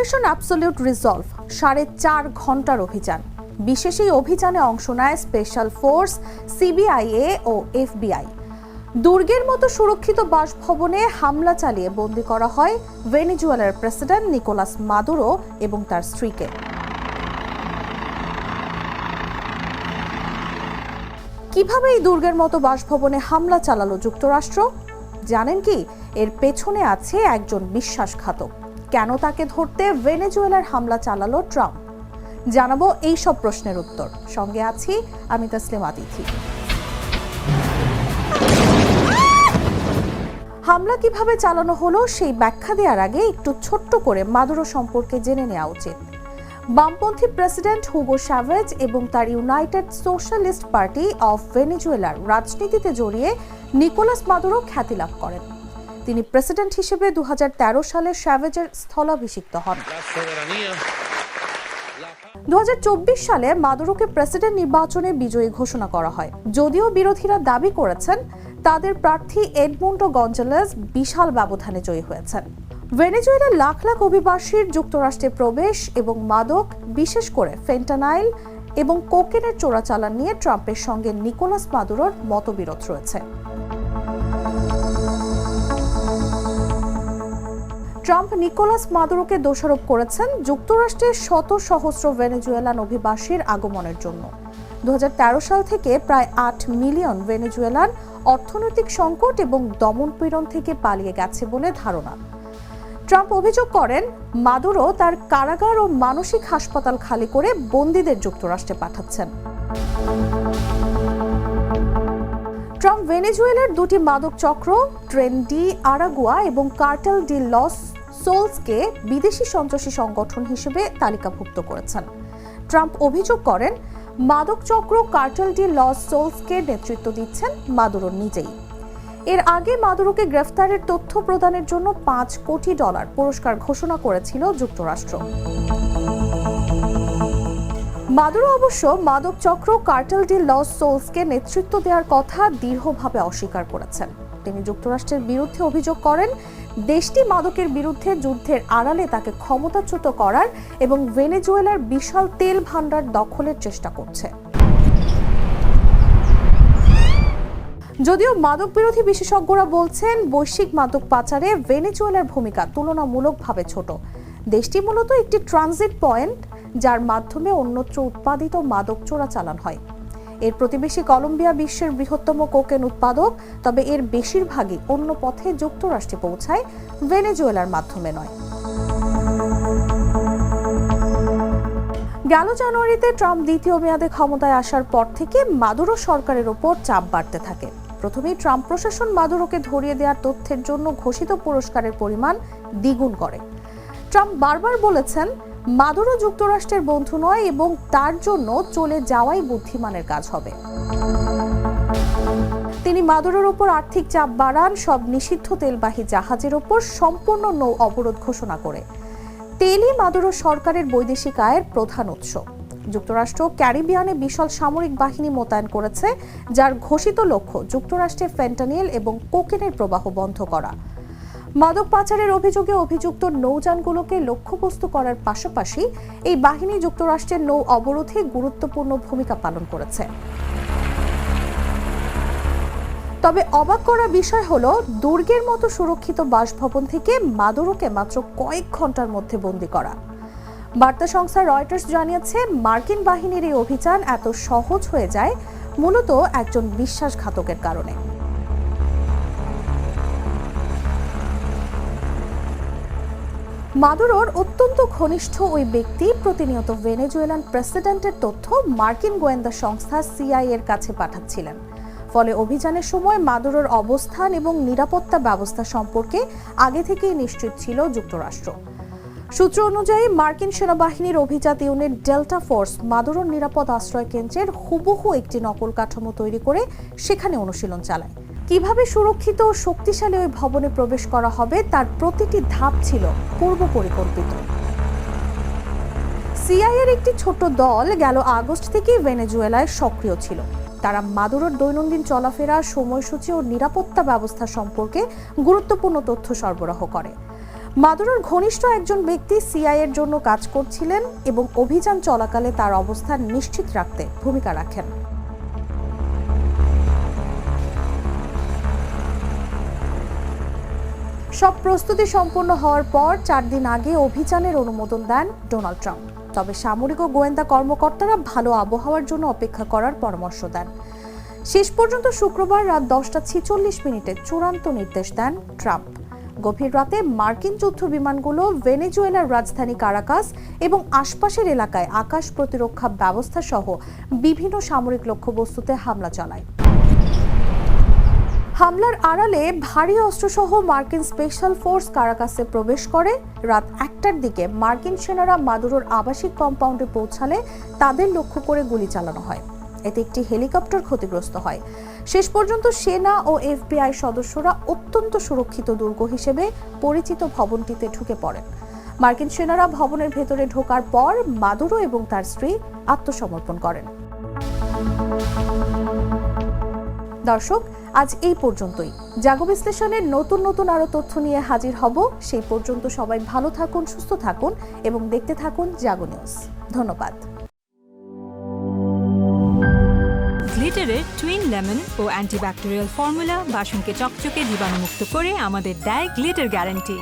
Operation absolute resolve 4.5 ঘন্টার অভিযান। বিশেষ এই অভিযানে অংশ নেয় স্পেশাল ফোর্স, সিবিআইএ ও এফবিআই। দুর্গের মতো সুরক্ষিত বাসভবনে হামলা চালিয়ে বন্দী করা হয় ভেনেজুয়েলার প্রেসিডেন্ট নিকোলাস মাদুরো এবং তার স্ত্রীকে। কিভাবে এই দুর্গের মতো বাসভবনে হামলা চালালো যুক্তরাষ্ট্র? জানেন কি? এর পেছনে আছে একজন বিশ্বাসঘাতক। কেন তাকে ধরতে ভেনেজুয়েলার হামলা চালালো ট্রাম্প? জানাবো এই সব প্রশ্নের উত্তর। সঙ্গে আছি আমি তাসলিমা তিথি। হামলা কিভাবে চালানো হলো সেই ব্যাখ্যা দেওয়ার আগে একটু ছোট্ট করে মাদুরো সম্পর্কে জেনে নেওয়া উচিত। বামপন্থী প্রেসিডেন্ট হুগো চ্যাভেজ এবং তার ইউনাইটেড সোশ্যালিস্ট পার্টি অফ ভেনেজুয়েলার রাজনীতিতে জড়িয়ে নিকোলাস মাদুরো খ্যাতি লাভ করেন। তিনি প্রেসিডেন্ট হিসেবে 2013 সালে চ্যাভেজের স্থলাভিষিক্ত হন। 2024 সালে মাদুরোকে প্রেসিডেন্ট নির্বাচনে বিজয়ী ঘোষণা করা হয়। যদিও বিরোধীরা দাবি করেছেন তাদের প্রার্থী এডমুন্ডো গঞ্জালেস বিশাল ব্যবধানে জয়ী হয়েছেন। ভেনেজুয়েলার লাখ লাখ অভিবাসীর যুক্তরাষ্ট্রে প্রবেশ এবং মাদক, বিশেষ করে ফেন্টানাইল এবং কোকেনের চোরাচালান নিয়ে ট্রাম্পের সঙ্গে নিকোলাস মাদুরোর মতবিরোধ রয়েছে। ট্রাম্প নিকোলাস মাদুরোকে দোষারোপ করেছেন যুক্তরাষ্ট্রের শত সহস্র ভেনেজুয়েলান অভিবাসীর আগমনের জন্য। 2013 সাল থেকে প্রায় 8 মিলিয়ন ভেনেজুয়েলান অর্থনৈতিক সংকট এবং দমনপীড়ন থেকে পালিয়ে গেছে বলে ধারণা। ট্রাম্প অভিযোগ করেন মাদুরো তার কারাগার ও মানসিক হাসপাতাল খালি করে বন্দীদের যুক্তরাষ্ট্রে পাঠাচ্ছেন। ট্রাম্প ভেনেজুয়েলার দুটি মাদক চক্র ট্রেন ডি আরাগুয়া এবং কার্টেল ডি লস সোলসকে বিদেশি সন্ত্রাসী সংগঠন হিসেবে তালিকাভুক্ত করেছেন। ট্রাম্প অভিযোগ করেন মাদক চক্র কার্টেল ডি লস সোলসকে নেতৃত্ব দিচ্ছেন মাদুরো নিজেই। এর আগে মাদুরোকে গ্রেফতারের তথ্য প্রদানের জন্য $5 কোটি পুরস্কার ঘোষণা করেছিল যুক্তরাষ্ট্র। মাদুরো অবশ্য মাদক চক্র কার্টেল ডি লস সোলসকে নেতৃত্ব দেওয়ার কথা দৃঢ়ভাবে অস্বীকার করেছেন। তিনি যুক্তরাষ্ট্রের বিরুদ্ধে অভিযোগ করেন দেশটি মাদকের বিরুদ্ধে যুদ্ধের আড়ালে তাকে ক্ষমতাচ্যুত করার এবং ভেনেজুয়েলার বিশাল তেল ভান্ডার দখলের চেষ্টা করছে। যদিও মাদক বিরোধী বিশেষজ্ঞরা বলছেন বৈশ্বিক মাদক পাচারে ভেনেজুয়েলার ভূমিকা তুলনামূলকভাবে ছোট। দেশটি মূলত একটি ট্রানজিট পয়েন্ট, যার মাধ্যমে অন্যত্র উৎপাদিত মাদক চোরাচালান হয়। এর প্রতিবেশী কলম্বিয়া বিশ্বের বৃহত্তম কোকেন উৎপাদক, তবে এর বেশিরভাগই অন্য পথে যুক্তরাষ্ট্রে পৌঁছায়, ভেনেজুয়েলার মাধ্যমে নয়। গেল জানুয়ারিতে ট্রাম্প দ্বিতীয় মেয়াদে ক্ষমতায় আসার পর থেকে মাদুরো সরকারের ওপর চাপ বাড়তে থাকে। প্রথমেই ট্রাম্প প্রশাসন মাদুরোকে ধরিয়ে দেওয়ার তথ্যের জন্য ঘোষিত পুরস্কারের পরিমাণ দ্বিগুণ করে। ট্রাম্প বারবার বলেছেন মাদুরো যুক্তরাষ্ট্রের বন্ধু নয় এবং তার জন্য চলে যাওয়াই বুদ্ধিমানের কাজ হবে। তিনি মাদুরোর ওপর আর্থিক চাপ বাড়ান, সব নিষিদ্ধ তেলবাহী জাহাজের ওপর সম্পূর্ণ নৌ অবরোধ ঘোষণা করে। তেলই মাদুরো সরকারের বৈদেশিক আয়ের প্রধান উৎস। যুক্তরাষ্ট্র ক্যারিবিয়ানে বিশাল সামরিক বাহিনী মোতায়েন করেছে, যার ঘোষিত লক্ষ্য যুক্তরাষ্ট্রে ফেন্টানিল এবং কোকেনের প্রবাহ বন্ধ করা। মাদক পাচারের অভিযোগে অভিযুক্ত নৌযানগুলোকে লক্ষ্যবস্তু করার পাশাপাশি এই বাহিনী যুক্তরাষ্ট্রের নৌ অবরোধে গুরুত্বপূর্ণ ভূমিকা পালন করেছে। তবে অবাক করা বিষয় হলো দুর্গের মতো সুরক্ষিত বাসভবন থেকে মাদুরোকে মাত্র কয়েক ঘন্টার মধ্যে বন্দী করা। বার্তা সংস্থা রয়টার্স জানিয়েছে মার্কিন বাহিনীর এই অভিযান এত সহজ হয়ে যায় মূলত একজন বিশ্বাসঘাতকের কারণে। মাদুরোর অত্যন্ত ঘনিষ্ঠ ওই ব্যক্তি প্রতিনিয়ত ভেনেজুয়েলান প্রেসিডেন্টের তথ্য মার্কিন গোয়েন্দা সংস্থা সিআইএ এর কাছে পাঠাচ্ছিলেন। ফলে অভিযানের সময় মাদুরোর অবস্থান এবং নিরাপত্তা ব্যবস্থা সম্পর্কে আগে থেকেই নিশ্চিত ছিল যুক্তরাষ্ট্র। সূত্র অনুযায়ী মার্কিন সেনাবাহিনীর অভিজাত ইউনিট ডেল্টা ফোর্স মাদুরোর নিরাপদ আশ্রয় কেন্দ্রের হুবহু একটি নকল কাঠামো তৈরি করে সেখানে অনুশীলন চালায়। কিভাবে সুরক্ষিত ও শক্তিশালী ওই ভবনে প্রবেশ করা হবে তার প্রতিটি ধাপ ছিল পূর্ব পরিকল্পিত। সিআইএর একটি ছোট দল গেল আগস্ট থেকে ভেনেজুয়েলায় সক্রিয় ছিল। তারা মাদুরোর দৈনন্দিন চলাফেরা, সময়সূচি ও নিরাপত্তা ব্যবস্থা সম্পর্কে গুরুত্বপূর্ণ তথ্য সরবরাহ করে। মাদুরোর ঘনিষ্ঠ একজন ব্যক্তি সিআইএর জন্য কাজ করছিলেন এবং অভিযান চলাকালে তার অবস্থান নিশ্চিত রাখতে ভূমিকা রাখেন। সব প্রস্তুতি সম্পন্ন হওয়ার পর 4 দিন আগে অভিযানের অনুমোদন দেন ডোনাল্ড ট্রাম্প। তবে সামরিক ও গোয়েন্দা কর্মকর্তারা ভালো আবহাওয়ার জন্য অপেক্ষা করার পরামর্শ দেন। শেষ পর্যন্ত শুক্রবার রাত 10:46 চূড়ান্ত নির্দেশ দেন ট্রাম্প। গভীর রাতে মার্কিন যুদ্ধ বিমানগুলো ভেনেজুয়েলার রাজধানী কারাকাস এবং আশপাশের এলাকায় আকাশ প্রতিরক্ষা ব্যবস্থা সহ বিভিন্ন সামরিক লক্ষ্যবস্তুতে হামলা চালায়। হামলার আড়ালে ভারী অস্ত্রসহ মার্কিন স্পেশাল ফোর্স কারাকাসে প্রবেশ করে। রাত 1টার দিকে মার্কিন সেনারা মাদুরোর আবাসিক কম্পাউন্ডে পৌঁছালে তাদের লক্ষ্য করে গুলি চালানো হয়। এতে একটি হেলিকপ্টার ক্ষতিগ্রস্ত হয়। শেষ পর্যন্ত সেনা ও এফবিআই সদস্যরা অত্যন্ত সুরক্ষিত দুর্গ হিসেবে পরিচিত ভবনটিতে ঢুকে পড়েন। মার্কিন সেনারা ভবনের ভেতরে ঢোকার পর মাদুরো এবং তার স্ত্রী আত্মসমর্পণ করেন। দর্শক, আজ এই পর্যন্তই। জাগো বিশ্লেষণের নতুন আরো তথ্য নিয়ে হাজির হব। সেই পর্যন্ত সবাই ভালো থাকুন, সুস্থ থাকুন এবং দেখতে থাকুন জাগো নিউজ। ধন্যবাদ। গ্লিটারের টুইন লেমন ও অ্যান্টিব্যাকটেরিয়াল ফর্মুলা বাসনকে চকচকে জীবাণুমুক্ত করে আমাদের দেয় গ্লিটার গ্যারান্টি।